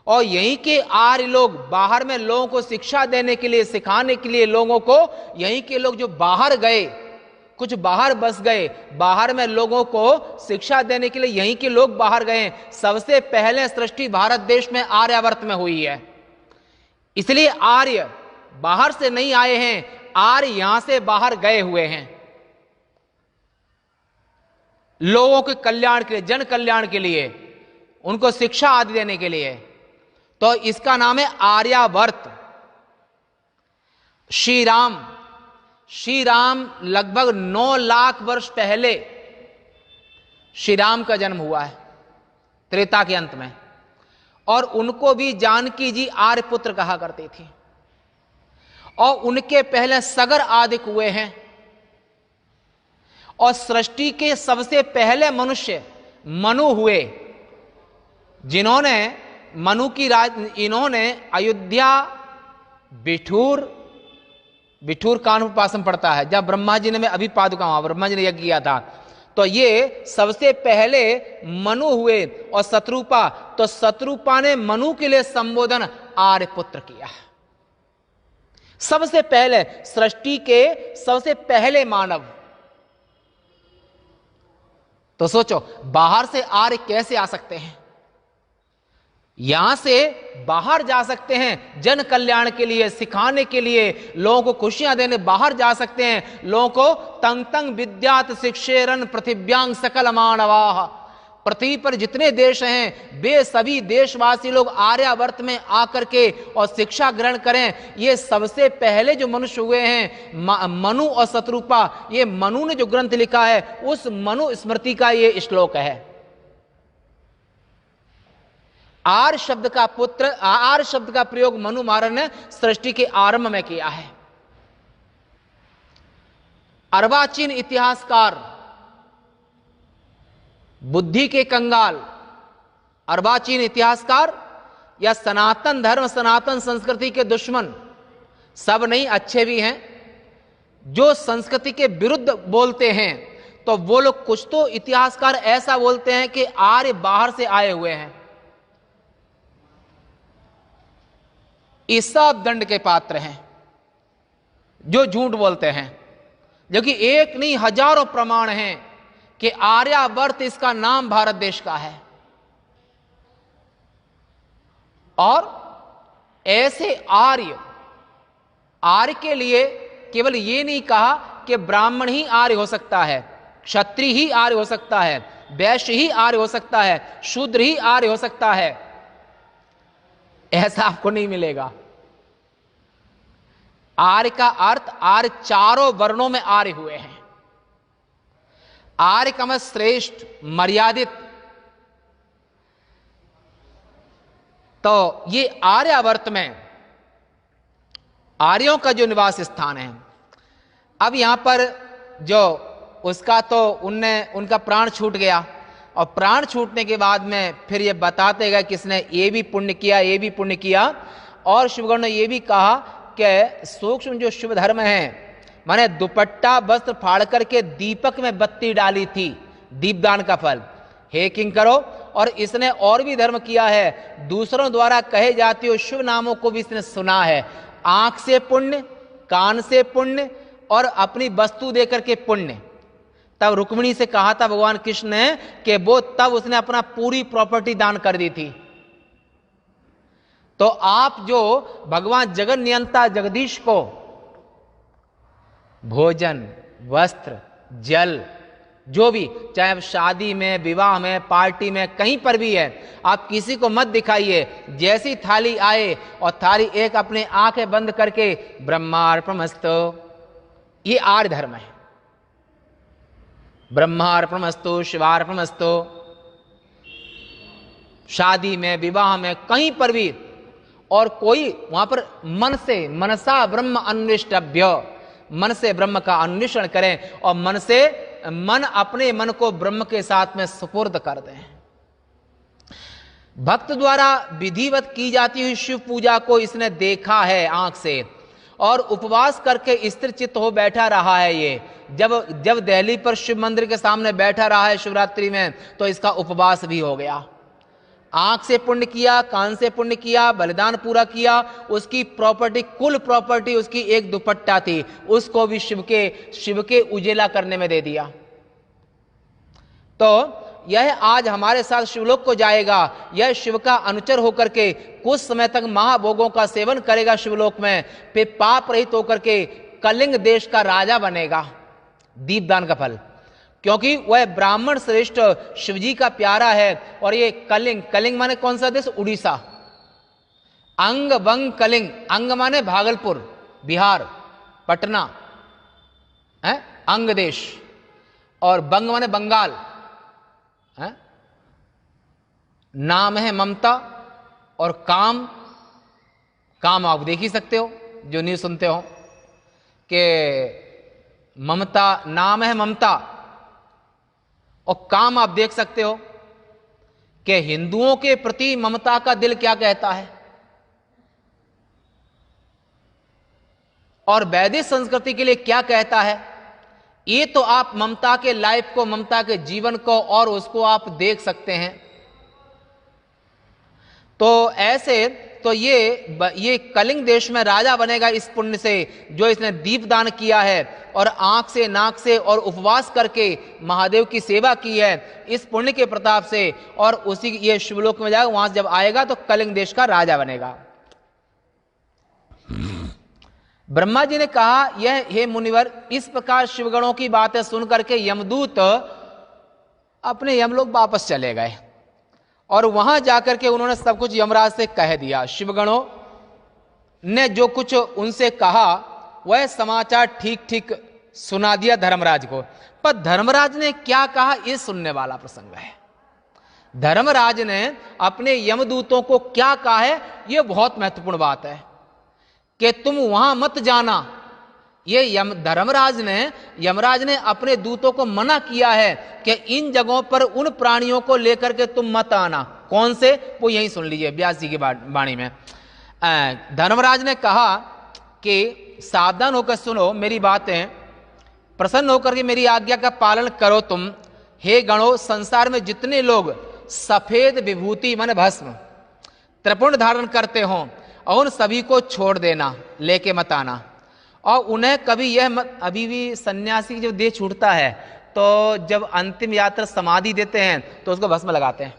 और यहीं के आर्य लोग बाहर में लोगों को शिक्षा देने के लिए, सिखाने के लिए लोगों को, यहीं के लोग जो बाहर गए, कुछ बाहर बस गए, बाहर में लोगों को शिक्षा देने के लिए यहीं के लोग बाहर गए। सबसे पहले सृष्टि भारत देश में आर्यावर्त में हुई है, इसलिए आर्य बाहर से नहीं आए हैं, आर्य यहां से बाहर गए हुए हैं, लोगों के कल्याण के लिए, जन कल्याण के लिए, उनको शिक्षा आदि देने के लिए। तो इसका नाम है आर्यावर्त। श्री राम लगभग 9 लाख वर्ष पहले श्री राम का जन्म हुआ है, त्रेता के अंत में, और उनको भी जानकी जी आर्यपुत्र कहा करती थी। और उनके पहले सगर आदि हुए हैं, और सृष्टि के सबसे पहले मनुष्य मनु हुए, जिन्होंने मनु की इन्होंने अयोध्या बिठूर कानूपासन पड़ता है, जब ब्रह्मा जी ने अभी पादुका वहां ब्रह्मा जी ने यज्ञ किया था, तो ये सबसे पहले मनु हुए। और शत्रुपा, तो शत्रुपा ने मनु के लिए संबोधन आर्यपुत्र किया। सबसे पहले सृष्टि के सबसे पहले मानव। तो सोचो बाहर से आर्य कैसे आ सकते हैं? यहां से बाहर जा सकते हैं जन कल्याण के लिए, सिखाने के लिए, लोगों को खुशियां देने बाहर जा सकते हैं। लोगों को तंग तंग विद्यात शिक्षेरन पृथिव्यांग सकल मानवाः, पृथ्वी पर जितने देश हैं वे सभी देशवासी लोग आर्यावर्त में आकर के और शिक्षा ग्रहण करें। ये सबसे पहले जो मनुष्य हुए हैं मनु और शत्रुपा, ये मनु ने जो ग्रंथ लिखा है उस मनु स्मृति का ये श्लोक है। आर्य शब्द का पुत्र, आर्य शब्द का प्रयोग मनु महाराज ने सृष्टि के आरंभ में किया है। अर्वाचीन इतिहासकार, बुद्धि के कंगाल, अर्वाचीन इतिहासकार या सनातन धर्म, सनातन संस्कृति के दुश्मन, सब नहीं, अच्छे भी हैं, जो संस्कृति के विरुद्ध बोलते हैं, तो वो लोग कुछ तो इतिहासकार ऐसा बोलते हैं कि आर्य बाहर से आए हुए हैं। ये सब दंड के पात्र हैं जो झूठ बोलते हैं, जबकि एक नहीं हजारों प्रमाण हैं कि आर्यावर्त इसका नाम भारत देश का है। और ऐसे आर्य, आर्य के लिए केवल ये नहीं कहा कि ब्राह्मण ही आर्य हो सकता है, क्षत्रिय ही आर्य हो सकता है, वैश्य ही आर्य हो सकता है, शूद्र ही आर्य हो सकता है, ऐसा आपको नहीं मिलेगा। आर्य का अर्थ, आर्य चारों वर्णों में आर्य हुए हैं। आर्य का मतलब श्रेष्ठ, मर्यादित। तो ये आर्यावर्त में आर्यों का जो निवास स्थान है। अब यहां पर जो उसका तो उनका प्राण छूट गया, और प्राण छूटने के बाद में फिर ये बताते गए किसने ये भी पुण्य किया, ये भी पुण्य किया। और शिवगण ने ये भी कहा कि सूक्ष्म जो शुभ धर्म है, माने दुपट्टा वस्त्र फाड़ करके दीपक में बत्ती डाली थी, दीपदान का फल, हे किंकरो। और इसने और भी धर्म किया है, दूसरों द्वारा कहे जाते हुए शुभ नामों को भी इसने सुना है। आंख से पुण्य, कान से पुण्य, और अपनी वस्तु देकर के पुण्य। तब रुक्मिणी से कहा था भगवान कृष्ण ने कि वो तब उसने अपना पूरी प्रॉपर्टी दान कर दी थी। तो आप जो भगवान जगन नियंता जगदीश को भोजन, वस्त्र, जल, जो भी, चाहे आप शादी में, विवाह में, पार्टी में, कहीं पर भी है, आप किसी को मत दिखाइए। जैसी थाली आए और थाली एक अपने आंखें बंद करके ब्रह्मार्पणमस्तु, ये आर्य धर्म है। ब्रह्मार्पणमस्तु, शिवार्पणमस्तु, शादी में, विवाह में, कहीं पर भी। और कोई वहां पर मन से, मनसा ब्रह्म अन्वेष्टव्य, मन से ब्रह्म का अन्वेषण करें, और मन से अपने मन को ब्रह्म के साथ में सुपुर्द कर दें। भक्त द्वारा विधिवत की जाती हुई शिव पूजा को इसने देखा है आंख से, और उपवास करके स्थिर चित्त हो बैठा रहा है। ये जब दिल्ली पर शिव मंदिर के सामने बैठा रहा है शिवरात्रि में, तो इसका उपवास भी हो गया। आंख से पुण्य किया, कान से पुण्य किया, बलिदान पूरा किया। उसकी प्रॉपर्टी, कुल प्रॉपर्टी उसकी एक दुपट्टा थी, उसको भी शिव के उजेला करने में दे दिया। तो यह आज हमारे साथ शिवलोक को जाएगा, यह शिव का अनुचर होकर के कुछ समय तक महाभोगों का सेवन करेगा शिवलोक में, फिर पाप रहित होकर के कलिंग देश का राजा बनेगा। दीपदान का फल, क्योंकि वह ब्राह्मण श्रेष्ठ शिवजी का प्यारा है। और ये कलिंग माने कौन सा देश? उड़ीसा। अंग बंग कलिंग, अंग माने भागलपुर, बिहार, पटना है अंग देश, और बंग माने बंगाल है। नाम है ममता, और काम आप देख ही सकते हो जो न्यूज़ सुनते हो कि ममता, नाम है ममता, और काम आप देख सकते हो कि हिंदुओं के प्रति ममता का दिल क्या कहता है। और वैदिक संस्कृति के लिए क्या कहता है, ये तो आप ममता के लाइफ को, ममता के जीवन को और उसको आप देख सकते हैं। तो ऐसे तो ये कलिंग देश में राजा बनेगा इस पुण्य से, जो इसने दीपदान किया है और आंख से, नाक से और उपवास करके महादेव की सेवा की है, इस पुण्य के प्रताप से। और उसी ये शिवलोक में जाएगा, वहां से जब आएगा तो कलिंग देश का राजा बनेगा। ब्रह्मा जी ने कहा, यह हे मुनिवर, इस प्रकार शिवगणों की बातें सुन करके यमदूत अपने यमलोक वापस चले गए, और वहां जाकर के उन्होंने सब कुछ यमराज से कह दिया। शिवगणों ने जो कुछ उनसे कहा वह समाचार ठीक ठीक सुना दिया धर्मराज को। पर धर्मराज ने क्या कहा, यह सुनने वाला प्रसंग है। धर्मराज ने अपने यमदूतों को क्या कहा है, यह बहुत महत्वपूर्ण बात है कि तुम वहां मत जाना। ये यमराज ने अपने दूतों को मना किया है कि इन जगहों पर उन प्राणियों को लेकर के तुम मत आना। कौन से, वो यही सुन लीजिए व्यास जी की वाणी में। धर्मराज ने कहा कि सावधान होकर सुनो मेरी बातें, प्रसन्न होकर के मेरी आज्ञा का पालन करो तुम। हे गणों, संसार में जितने लोग सफेद विभूति मन भस्म त्रिपुंड धारण करते हो, और उन सभी को छोड़ देना, लेके मत आना। और उन्हें कभी यह मत, अभी भी सन्यासी जो देह छूटता है तो जब अंतिम यात्रा समाधि देते हैं तो उसको भस्म लगाते हैं।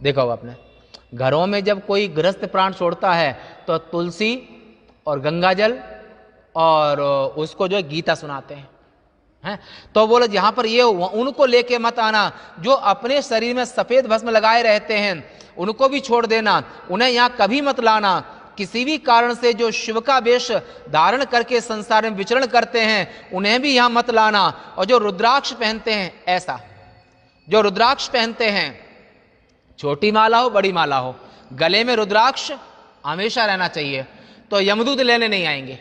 देखो आपने घरों में जब कोई गृहस्थ प्राण छोड़ता है तो तुलसी और गंगाजल और उसको जो है गीता सुनाते हैं। तो बोले यहां पर ये उनको लेके मत आना जो अपने शरीर में सफेद भस्म लगाए रहते हैं, उनको भी छोड़ देना, उन्हें यहां कभी मत लाना। किसी भी कारण से जो शिव का वेश धारण करके संसार में विचरण करते हैं उन्हें भी यहां मत लाना। और जो रुद्राक्ष पहनते हैं, ऐसा जो रुद्राक्ष पहनते हैं, छोटी माला हो बड़ी माला हो, गले में रुद्राक्ष हमेशा रहना चाहिए, तो यमदूत लेने नहीं आएंगे।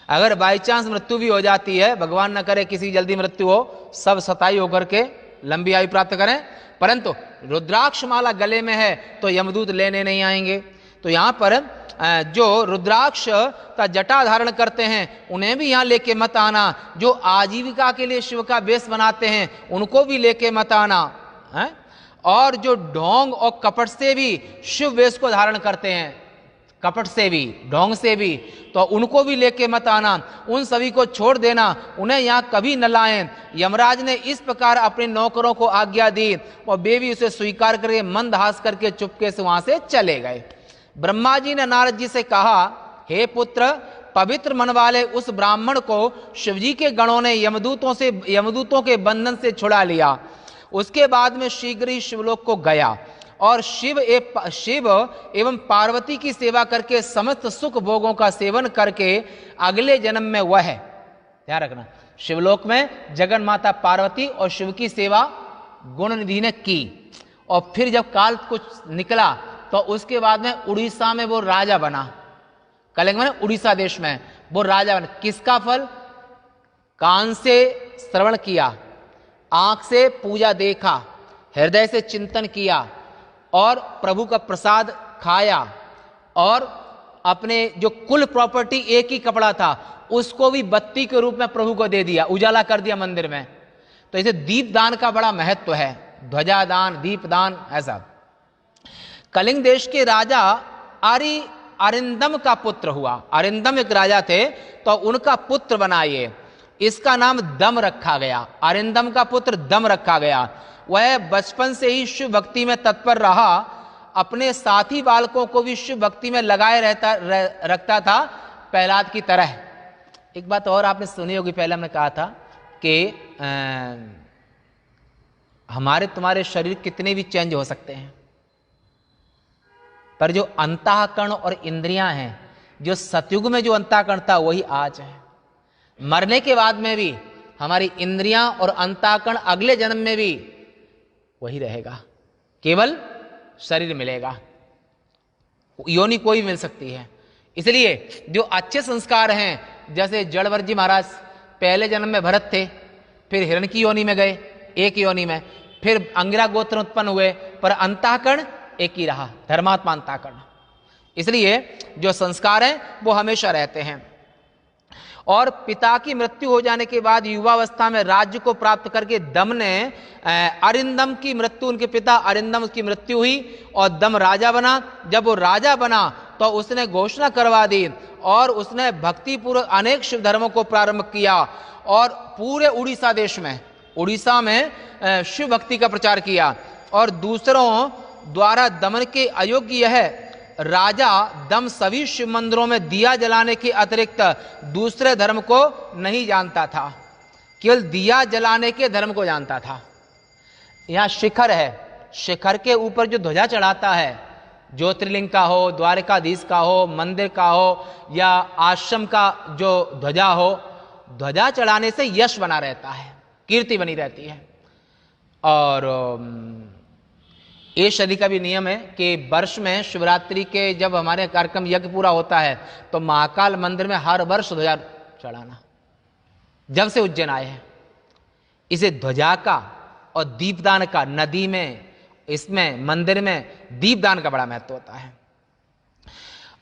अगर बाई चांस मृत्यु भी हो जाती है, भगवान न करे किसी जल्दी मृत्यु हो, सब सताई होकर के लंबी आयु प्राप्त करें, परंतु रुद्राक्ष माला गले में है तो यमदूत लेने नहीं आएंगे। तो यहां पर जो रुद्राक्ष का जटा धारण करते हैं उन्हें भी यहां लेके मत आना। जो आजीविका के लिए शिव का वेश बनाते हैं उनको भी लेके मत आना है? और जो ढोंग और कपट से भी शिव वेश को धारण करते हैं, कपट से भी ढोंग से भी, तो उनको भी लेके मत आना। उन सभी को छोड़ देना, उन्हें यहां कभी न लाएं। यमराज ने इस प्रकार अपने नौकरों को आज्ञा दी और वे भी उसे स्वीकार करके मंद हास करके चुपके से वहां से चले गए। ब्रह्मा जी ने नारद जी से कहा, हे पुत्र, पवित्र मन वाले उस ब्राह्मण को शिवजी के गणों ने यमदूतों के बंधन से छुड़ा लिया। उसके बाद में शीघ्र ही शिवलोक को गया और शिव एवं पार्वती की सेवा करके समस्त सुख भोगों का सेवन करके अगले जन्म में वह, ध्यान रखना, शिवलोक में जगन माता पार्वती और शिव की सेवा गुणनिधि ने की। और फिर जब काल कुछ निकला तो उसके बाद में उड़ीसा में वो राजा बना, कलिंग में उड़ीसा देश में वो राजा बना। किसका फल? कान से श्रवण किया, आंख से पूजा देखा, हृदय से चिंतन किया और प्रभु का प्रसाद खाया, और अपने जो कुल प्रॉपर्टी एक ही कपड़ा था उसको भी बत्ती के रूप में प्रभु को दे दिया, उजाला कर दिया मंदिर में। तो इसे दीप दान का बड़ा महत्व है, ध्वजा दान, दीप दान, ऐसा। कलिंग देश के राजा अरिंदम का पुत्र हुआ। अरिंदम एक राजा थे तो उनका पुत्र बना ये, इसका नाम दम रखा गया। अरिंदम का पुत्र दम रखा गया। वह बचपन से ही शिव भक्ति में तत्पर रहा, अपने साथी बालकों को भी शिव भक्ति में लगाए रखता था, प्रहलाद की तरह। एक बात और आपने सुनी होगी, पहले हमने कहा था कि हमारे तुम्हारे शरीर कितने भी चेंज हो सकते हैं, पर जो अंतःकरण और इंद्रियां हैं, जो सतयुग में जो अंतःकरण था वही आज है। मरने के बाद में भी हमारी इंद्रियां और अंतःकरण अगले जन्म में भी वही रहेगा, केवल शरीर मिलेगा, योनि कोई मिल सकती है। इसलिए जो अच्छे संस्कार हैं, जैसे जड़वर जी महाराज पहले जन्म में भरत थे, फिर हिरण की योनि में गए, एक योनि में, फिर अंगिरा गोत्र उत्पन्न हुए, पर अंतःकरण एक ही रहा, धर्मात्मा अंतःकरण। इसलिए जो संस्कार हैं वो हमेशा रहते हैं। और पिता की मृत्यु हो जाने के बाद युवावस्था में राज्य को प्राप्त करके दम ने अरिंदम की मृत्यु, उनके पिता अरिंदम की मृत्यु हुई और दम राजा बना। जब वो राजा बना तो उसने घोषणा करवा दी और उसने भक्तिपूर्वक अनेक शिव धर्मों को प्रारंभ किया और पूरे उड़ीसा देश में, उड़ीसा में शिव भक्ति का प्रचार किया। और दूसरों द्वारा दमन के अयोग्य यह राजा दम सभी शिव मंदिरों में दिया जलाने के अतिरिक्त दूसरे धर्म को नहीं जानता था, केवल दिया जलाने के धर्म को जानता था। यहां शिखर है, शिखर के ऊपर जो ध्वजा चढ़ाता है, ज्योतिर्लिंग का हो, द्वारकाधीश का हो, मंदिर का हो या आश्रम का जो ध्वजा हो, ध्वजा चढ़ाने से यश बना रहता है, कीर्ति बनी रहती है। और ये शदी का भी नियम है कि वर्ष में शिवरात्रि के जब हमारे कार्यक्रम यज्ञ पूरा होता है तो महाकाल मंदिर में हर वर्ष ध्वजा चढ़ाना, जब से उज्जैन आए हैं। इसे ध्वजा का और दीपदान का, नदी में, इसमें मंदिर में दीपदान का बड़ा महत्व होता है।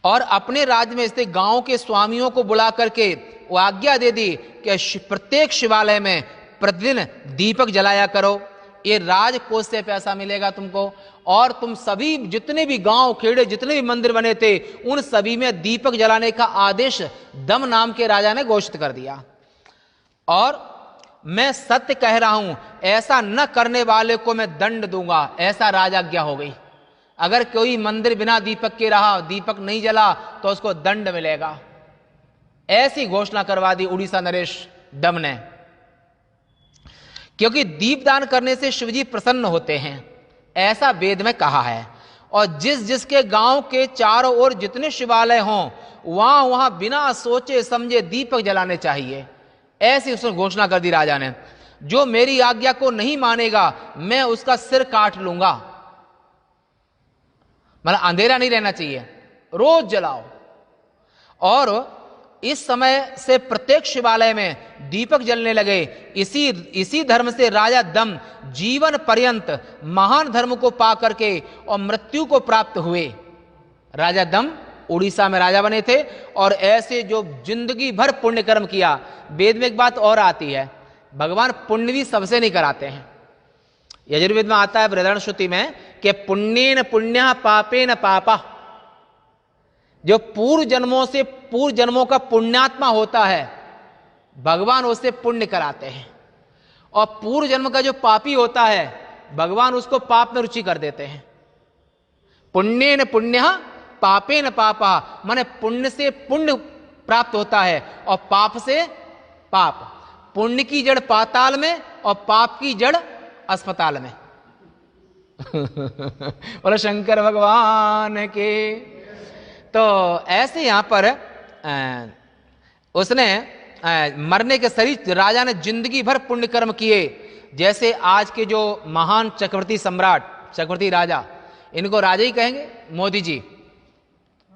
और अपने राज्य में स्थित गांव के स्वामियों को बुला करके वो आज्ञा दे दी कि प्रत्येक शिवालय में प्रतिदिन दीपक जलाया करो, ये राजकोष से पैसा मिलेगा तुमको। और तुम सभी जितने भी गांव खेड़े जितने भी मंदिर बने थे उन सभी में दीपक जलाने का आदेश दम नाम के राजा ने घोषित कर दिया। और मैं सत्य कह रहा हूं, ऐसा न करने वाले को मैं दंड दूंगा, ऐसा राजाज्ञा हो गई। अगर कोई मंदिर बिना दीपक के रहा, दीपक नहीं जला, तो उसको दंड मिलेगा। ऐसी घोषणा करवा दी उड़ीसा नरेश दम ने, क्योंकि दीपदान करने से शिवजी प्रसन्न होते हैं, ऐसा वेद में कहा है। और जिस जिसके गांव के चारों ओर जितने शिवालय हों वहां वहां बिना सोचे समझे दीपक जलाने चाहिए, ऐसी उसने घोषणा कर दी राजा ने। जो मेरी आज्ञा को नहीं मानेगा मैं उसका सिर काट लूंगा। मतलब अंधेरा नहीं रहना चाहिए, रोज जलाओ। और इस समय से प्रत्येक शिवालय में दीपक जलने लगे। इसी धर्म से राजा दम जीवन पर्यंत महान धर्म को पा करके और मृत्यु को प्राप्त हुए। राजा दम उड़ीसा में राजा बने थे और ऐसे जो जिंदगी भर पुण्य कर्म किया। वेद में एक बात और आती है, भगवान पुण्य भी सबसे नहीं कराते हैं। यजुर्वेद में आता है बृहदारण्यक श्रुति में कि पुण्येन पुण्यः पापेन पापः। जो पूर्व जन्मों का पुण्यात्मा होता है भगवान उससे पुण्य कराते हैं, और पूर्व जन्म का जो पापी होता है भगवान उसको पाप में रुचि कर देते हैं। पुण्येन पुण्यः पापेन पापः, माने पुण्य से पुण्य प्राप्त होता है और पाप से पाप। पुण्य की जड़ पाताल में और पाप की जड़ अस्पताल में। बोलो शंकर भगवान के। तो ऐसे यहां पर उसने मरने के शरीर राजा ने जिंदगी भर पुण्य कर्म किए। जैसे आज के जो महान चक्रवर्ती सम्राट, चक्रवर्ती राजा, इनको राजा ही कहेंगे, मोदी जी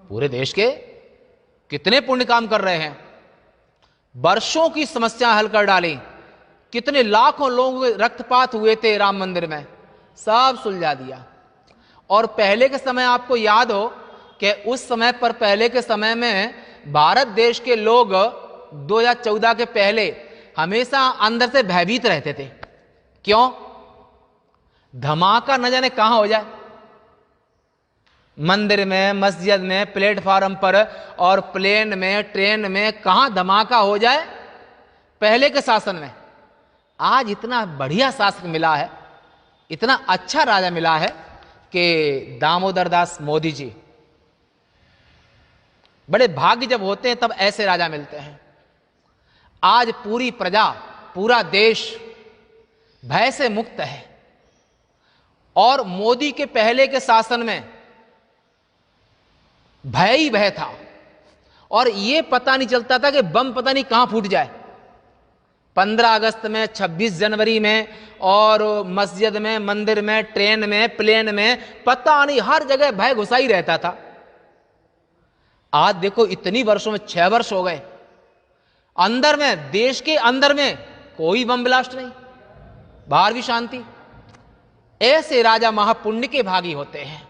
पूरे देश के कितने पुण्य काम कर रहे हैं, वर्षों की समस्या हल कर डाली। कितने लाखों लोगों के रक्तपात हुए थे राम मंदिर में, सब सुलझा दिया। और पहले के समय आपको याद हो कि उस समय पर, पहले के समय में भारत देश के लोग 2014 के पहले हमेशा अंदर से भयभीत रहते थे। क्यों? धमाका न जाने कहां हो जाए, मंदिर में, मस्जिद में, प्लेटफार्म पर और प्लेन में, ट्रेन में, कहां धमाका हो जाए। पहले के शासन में आज इतना बढ़िया शासक मिला है, इतना अच्छा राजा मिला है कि दामोदर दास मोदी जी, बड़े भाग्य जब होते हैं तब ऐसे राजा मिलते हैं। आज पूरी प्रजा, पूरा देश भय से मुक्त है। और मोदी के पहले के शासन में भय ही भय था, और यह पता नहीं चलता था कि बम पता नहीं कहां फूट जाए। 15 अगस्त में, 26 जनवरी में, और मस्जिद में, मंदिर में, ट्रेन में, प्लेन में, पता नहीं, हर जगह भय घुसा ही रहता था। आज देखो इतनी वर्षों में 6 वर्ष हो गए, अंदर में, देश के अंदर में कोई बम ब्लास्ट नहीं, बाहर भी शांति। ऐसे राजा महापुण्य के भागी होते हैं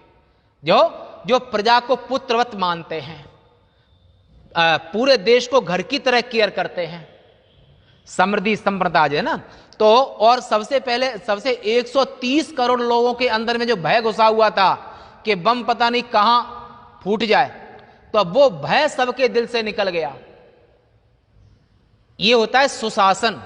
जो प्रजा को पुत्रवत मानते हैं, पूरे देश को घर की तरह केयर करते हैं। समृद्धि संप्रदा है ना। तो और सबसे पहले 130 करोड़ लोगों के अंदर में जो भय घुसा हुआ था कि बम पता नहीं कहां फूट जाए, तो अब वो भय सबके दिल से निकल गया। ये होता है सुशासन।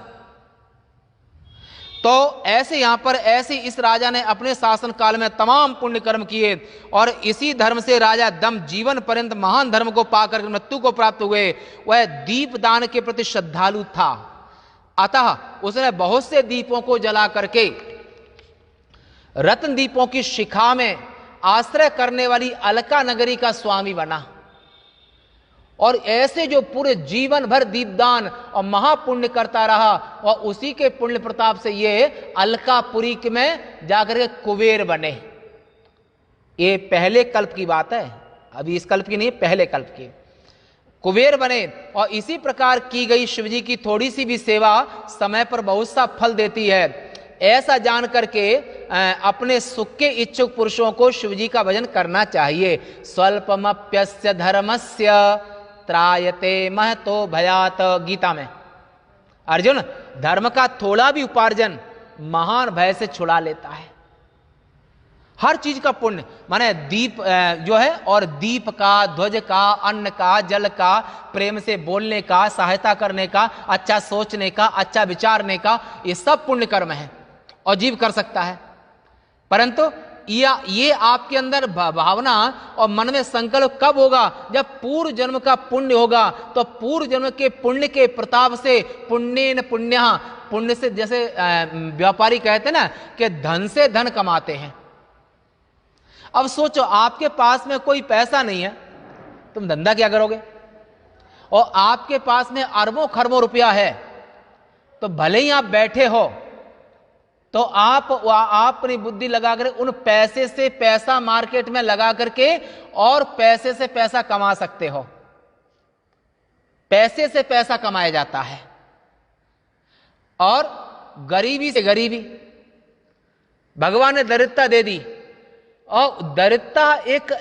तो ऐसे यहां पर ऐसे इस राजा ने अपने शासन काल में तमाम पुण्य कर्म किए, और इसी धर्म से राजा दम जीवन पर्यंत महान धर्म को पाकर मृत्यु को प्राप्त हुए। वह दीपदान के प्रति श्रद्धालु था, अतः उसने बहुत से दीपों को जला करके रत्न दीपों की शिखा में आश्रय करने वाली अलका नगरी का स्वामी बना। और ऐसे जो पूरे जीवन भर दीपदान और महापुण्य करता रहा और उसी के पुण्य प्रताप से ये अलकापुरी में जाकर के कुबेर बने। ये पहले कल्प की बात है, अभी इस कल्प की नहीं, पहले कल्प की। कुबेर बने और इसी प्रकार की गई शिवजी की थोड़ी सी भी सेवा समय पर बहुत सा फल देती है। ऐसा जान करके अपने सुख के इच्छुक पुरुषों को शिवजी का भजन करना चाहिए। स्वल्पमप्यस्य धर्मस्य त्रायते महतो भयात, गीता में अर्जुन धर्म का थोड़ा भी उपार्जन महान भय से छुड़ा लेता है। हर चीज का पुण्य माने दीप जो है, और दीप का, ध्वज का, अन्न का, जल का, प्रेम से बोलने का, सहायता करने का, अच्छा सोचने का, अच्छा विचारने का, ये सब पुण्य कर्म है और जीव कर सकता है। परंतु ये आपके अंदर भावना और मन में संकल्प कब होगा? जब पूर्व जन्म का पुण्य होगा। तो पूर्व जन्म के पुण्य के प्रताप से पुण्येन पुण्यः, पुण्य से, जैसे व्यापारी कहते हैं ना कि धन से धन कमाते हैं। अब सोचो आपके पास में कोई पैसा नहीं है, तुम धंधा क्या करोगे? और आपके पास में अरबों खरबों रुपया है, तो भले ही आप बैठे हो तो आप अपनी बुद्धि लगाकर उन पैसे से पैसा मार्केट में लगा करके और पैसे से पैसा कमा सकते हो। पैसे से पैसा कमाया जाता है। और गरीबी से गरीबी, भगवान ने दरिद्रता दे दी। और दरिद्रता एक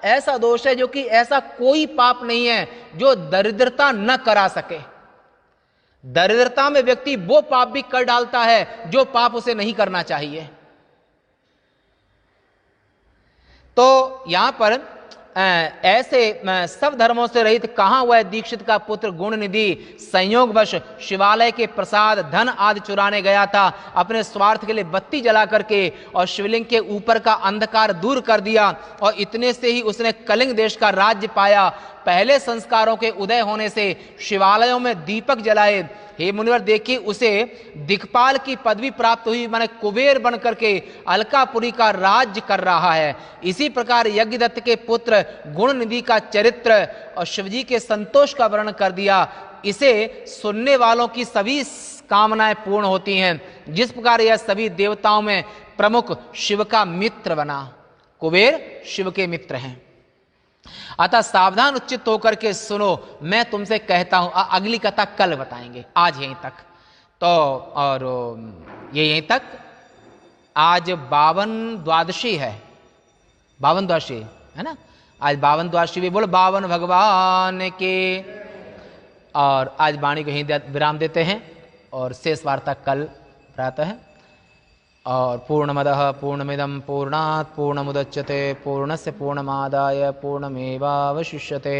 ऐसा दोष है जो कि ऐसा कोई पाप नहीं है जो दरिद्रता न करा सके। दरिद्रता में व्यक्ति वो पाप भी कर डालता है जो पाप उसे नहीं करना चाहिए। तो यहां पर ऐसे सब धर्मों से रहित कहां हुआ है दीक्षित का पुत्र गुण निधि संयोगवश शिवालय के प्रसाद धन आदि चुराने गया था। अपने स्वार्थ के लिए बत्ती जला करके और शिवलिंग के ऊपर का अंधकार दूर कर दिया और इतने से ही उसने कलिंग देश का राज्य पाया। पहले संस्कारों के उदय होने से शिवालयों में दीपक जलाए। हे मुनिवर देखिए, उसे दिक्पाल की पदवी प्राप्त हुई, माने कुबेर बन करके अलकापुरी का राज्य कर रहा है। इसी प्रकार यज्ञदत्त के पुत्र गुण निधि का चरित्र और शिवजी के संतोष का वर्णन कर दिया। इसे सुनने वालों की सभी कामनाएं पूर्ण होती हैं। जिस प्रकार यह सभी देवताओं में प्रमुख शिव का मित्र बना। कुबेर शिव के मित्र हैं। अतः सावधान उच्चित होकर के सुनो, मैं तुमसे कहता हूं। अगली कथा कल बताएंगे, आज यहीं तक। तो और ये यहीं तक। आज 52 द्वादशी है, 52 द्वादशी है ना। आज 52 द्वादशी भी बोलो 52 भगवान के। और आज वाणी को यहीं विराम देते हैं और शेष वार्ता कल प्रातः है। और पूर्णमदः पूर्णमिदं पूर्णात् पूर्णमुदच्यते पूर्णस्य पूर्णमादाय पूर्णमेवावशिष्यते।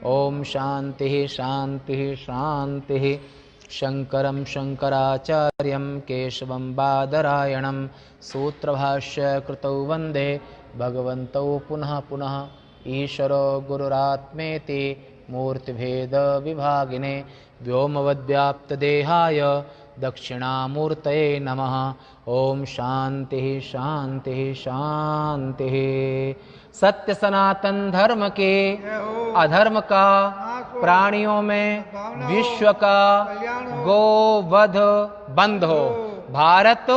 ओम शांति शांति शांति। शंकरं शंकराचार्यं केशवं बादरायणं सूत्रभाष्य कृतौ वंदे भगवन्तौ पुनः पुनः। ईश्वरो गुरुरात्मेति मूर्तिभेद विभागिने व्योमवद्व्याप्तदेहाय दक्षिणामूर्तये नमः। ओम शांति शांति शांति। सत्य सनातन धर्म के अधर्म का प्राणियों में विश्व का गोवध बंद हो, भारत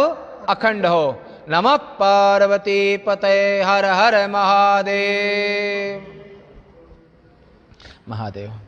अखंड हो। नमः पार्वती पतये हर हर महादेव। महादेव।